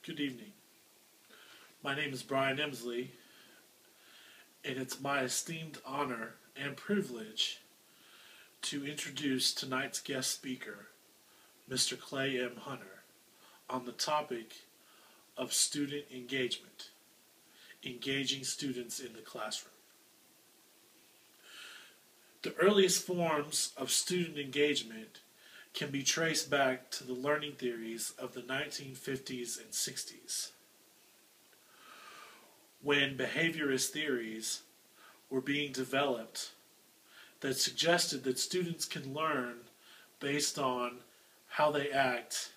Good evening. My name is Brian Emsley, and it's my esteemed honor and privilege to introduce tonight's guest speaker, Mr. Clay M. Hunter, on the topic of student engagement, engaging students in the classroom. The earliest forms of student engagement can be traced back to the learning theories of the 1950s and 60s, when behaviorist theories were being developed that suggested that students can learn based on how they act,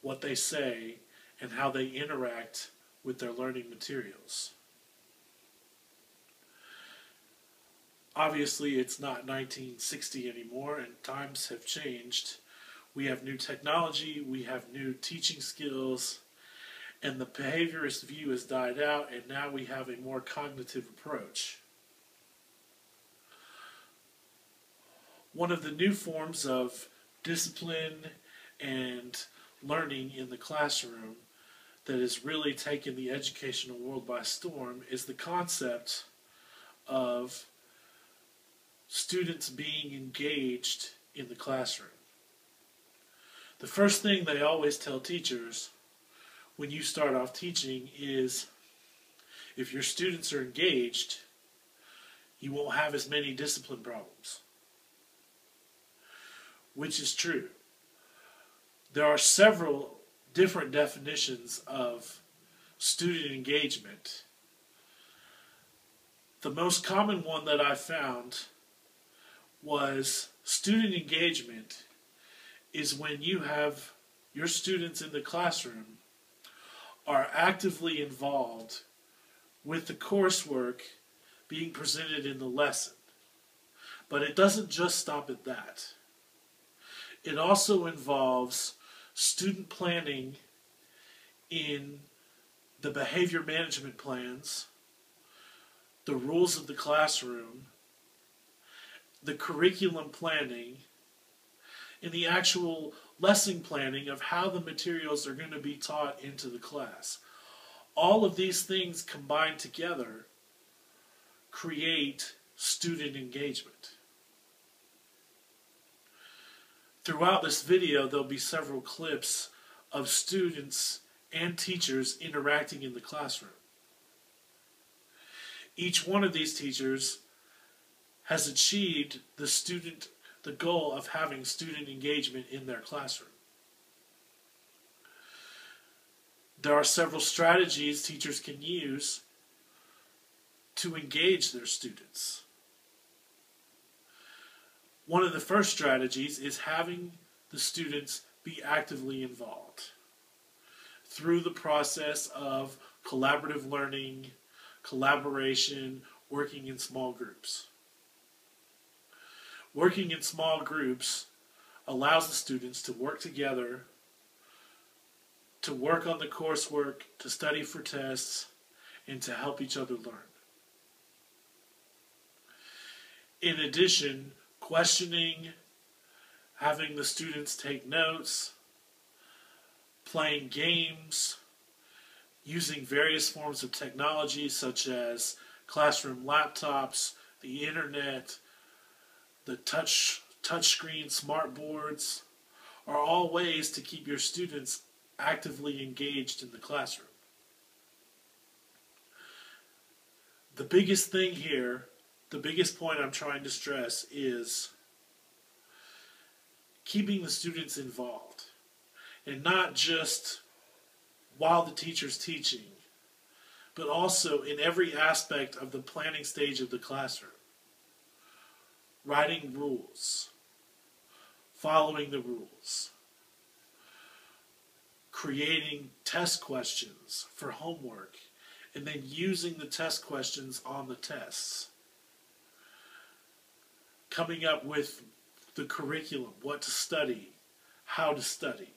what they say, and how they interact with their learning materials. Obviously, it's not 1960 anymore, and times have changed. We have new technology, we have new teaching skills, and the behaviorist view has died out, and now we have a more cognitive approach. One of the new forms of discipline and learning in the classroom that has really taken the educational world by storm is the concept of students being engaged in the classroom. The first thing they always tell teachers when you start off teaching is, if your students are engaged, you won't have as many discipline problems. Which is true. There are several different definitions of student engagement. The most common one that I found was student engagement is when you have your students in the classroom are actively involved with the coursework being presented in the lesson. But it doesn't just stop at that. It also involves student planning in the behavior management plans, the rules of the classroom, the curriculum planning, and the actual lesson planning of how the materials are going to be taught into the class. All of these things combined together create student engagement. Throughout this video, there'll be several clips of students and teachers interacting in the classroom. Each one of these teachers has achieved the goal of having student engagement in their classroom. There are several strategies teachers can use to engage their students. One of the first strategies is having the students be actively involved through the process of collaborative learning, collaboration, working in small groups. Working in small groups allows the students to work together, to work on the coursework, to study for tests, and to help each other learn. In addition, questioning, having the students take notes, playing games, using various forms of technology such as classroom laptops, the internet, the touchscreen smart boards are all ways to keep your students actively engaged in the classroom. The biggest thing here, the biggest point I'm trying to stress is keeping the students involved, and not just while the teacher's teaching, but also in every aspect of the planning stage of the classroom. Writing rules, following the rules, creating test questions for homework, and then using the test questions on the tests. Coming up with the curriculum, what to study, how to study,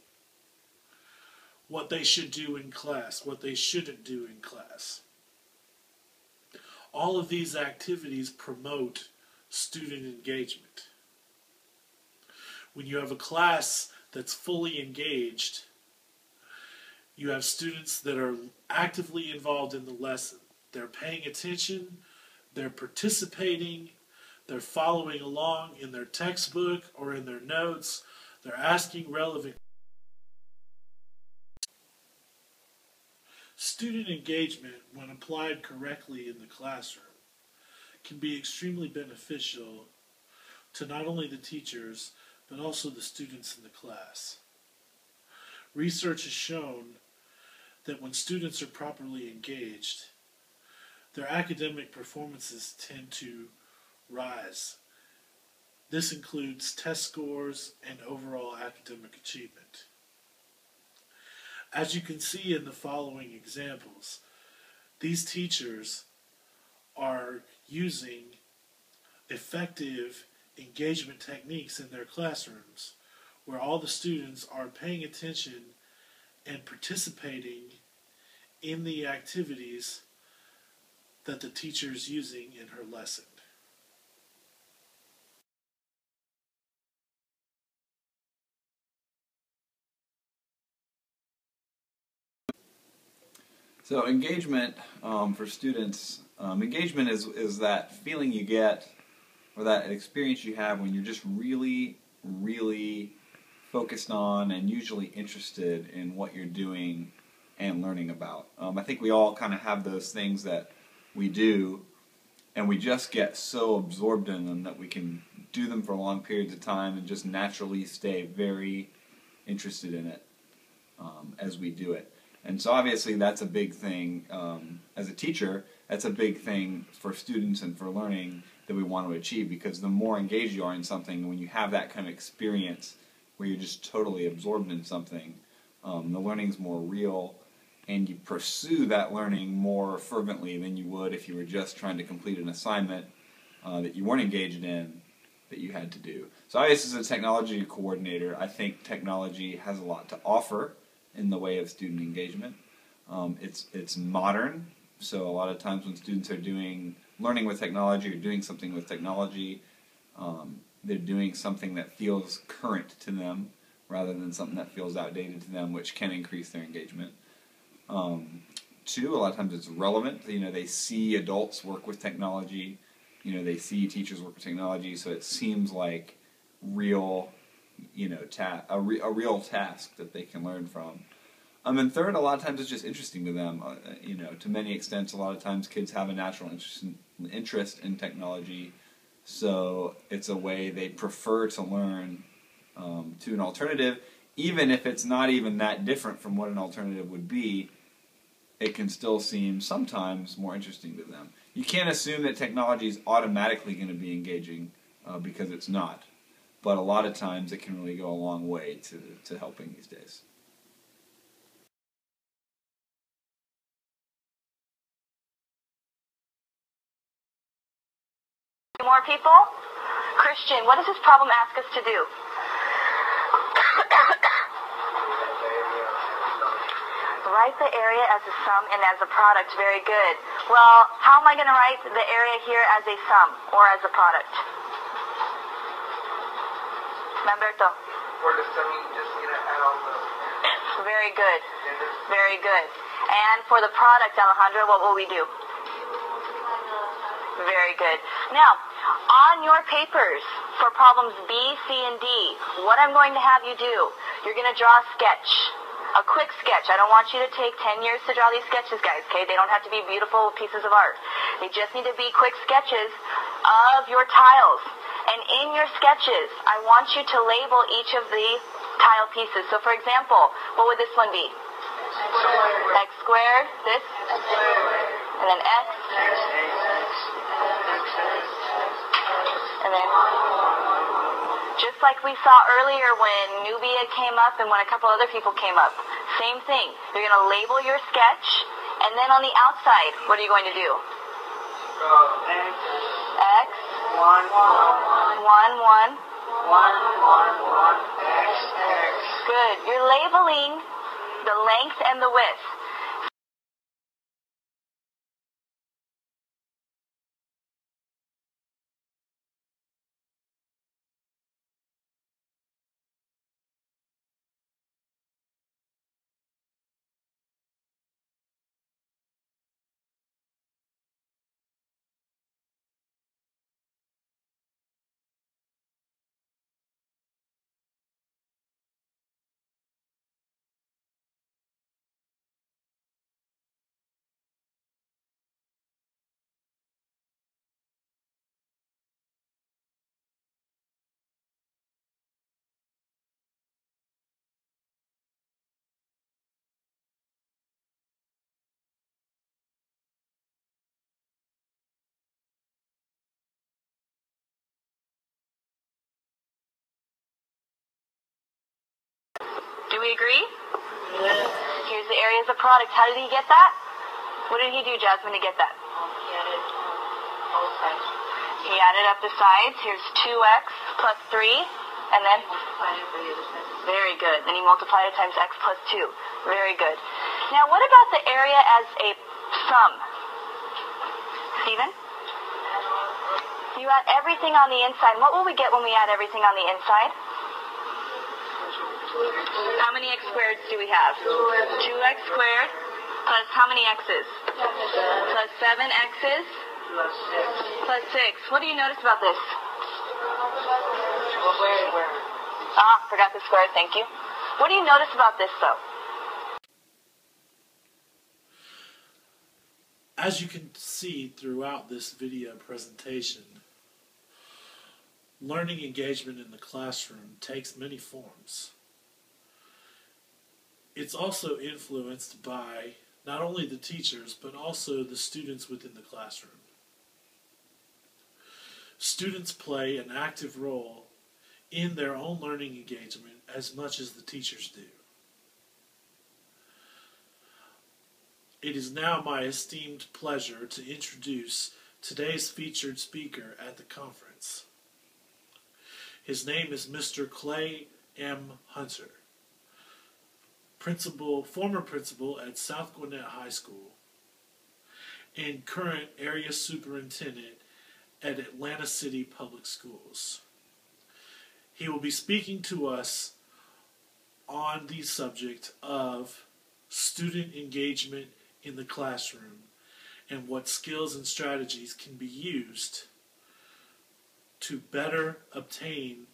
what they should do in class, what they shouldn't do in class. All of these activities promote student engagement. When you have a class that's fully engaged, You have students that are actively involved in the lesson. They're paying attention, they're participating, they're following along in their textbook or in their notes, they're asking relevant. Student engagement, when applied correctly in the classroom, can be extremely beneficial to not only the teachers, but also the students in the class. Research has shown that when students are properly engaged, their academic performances tend to rise. This includes test scores and overall academic achievement. As you can see in the following examples, these teachers are using effective engagement techniques in their classrooms where all the students are paying attention and participating in the activities that the teacher is using in her lesson. So engagement for students, engagement is that feeling you get or that experience you have when you're just really, really focused on and usually interested in what you're doing and learning about. I think we all kind of have those things that we do and we just get so absorbed in them that we can do them for long periods of time and just naturally stay very interested in it as we do it. And so obviously that's a big thing. As a teacher, that's a big thing for students and for learning that we want to achieve, because the more engaged you are in something, when you have that kind of experience where you're just totally absorbed in something, the learning's more real and you pursue that learning more fervently than you would if you were just trying to complete an assignment that you weren't engaged in that you had to do. So I, as a technology coordinator, I think technology has a lot to offer in the way of student engagement. It's modern, so a lot of times when students are learning with technology or doing something with technology, they're doing something that feels current to them rather than something that feels outdated to them, which can increase their engagement. Two, a lot of times it's relevant. They see adults work with technology. They see teachers work with technology, so it seems like real, a real task that they can learn from. And third, a lot of times it's just interesting to them. To many extents, a lot of times kids have a natural interest in technology, so it's a way they prefer to learn to an alternative. Even if it's not even that different from what an alternative would be, it can still seem sometimes more interesting to them. You can't assume that technology is automatically going to be engaging because it's not. But a lot of times it can really go a long way to helping these days. More people? Christian, what does this problem ask us to do? Write the area as a sum and as a product. Very good. Well, how am I going to write the area here as a sum or as a product? Lamberto. For the sum, just add all the... Very good. Very good. And for the product, Alejandro, what will we do? Very good. Now, on your papers for problems B, C, and D, what I'm going to have you do, you're going to draw a sketch. A quick sketch. I don't want you to take 10 years to draw these sketches, guys, okay? They don't have to be beautiful pieces of art. They just need to be quick sketches of your tiles. And in your sketches, I want you to label each of the tile pieces. So, for example, what would this one be? X squared. This? And then X. And then... just like we saw earlier when Nubia came up and when a couple other people came up. Same thing. You're going to label your sketch, and then on the outside, what are you going to do? X. 1, 1. 1, 1. 1, 1, 1. X, X. Good. You're labeling the length and the width. we agree? Here's the areas of product. How did he get that? What did he do, Jasmine, to get that? He added up the sides. Here's 2x plus 3, and then? Very good. Then he multiplied it times x plus 2. Very good. Now, what about the area as a sum? Steven? You add everything on the inside. What will we get when we add everything on the inside? How many x squareds do we have? 2x squared plus how many x's? Plus 7 x's plus 6. What do you notice about this? Forgot the square. Thank you. What do you notice about this, though? As you can see throughout this video presentation, learning engagement in the classroom takes many forms. It's also influenced by not only the teachers, but also the students within the classroom. Students play an active role in their own learning engagement as much as the teachers do. It is now my esteemed pleasure to introduce today's featured speaker at the conference. His name is Mr. Clay M. Hunter, former principal at South Gwinnett High School and current area superintendent at Atlanta City Public Schools. He will be speaking to us on the subject of student engagement in the classroom and what skills and strategies can be used to better obtain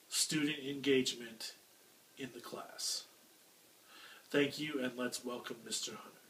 student engagement in the class. Thank you, and let's welcome Mr. Hunter.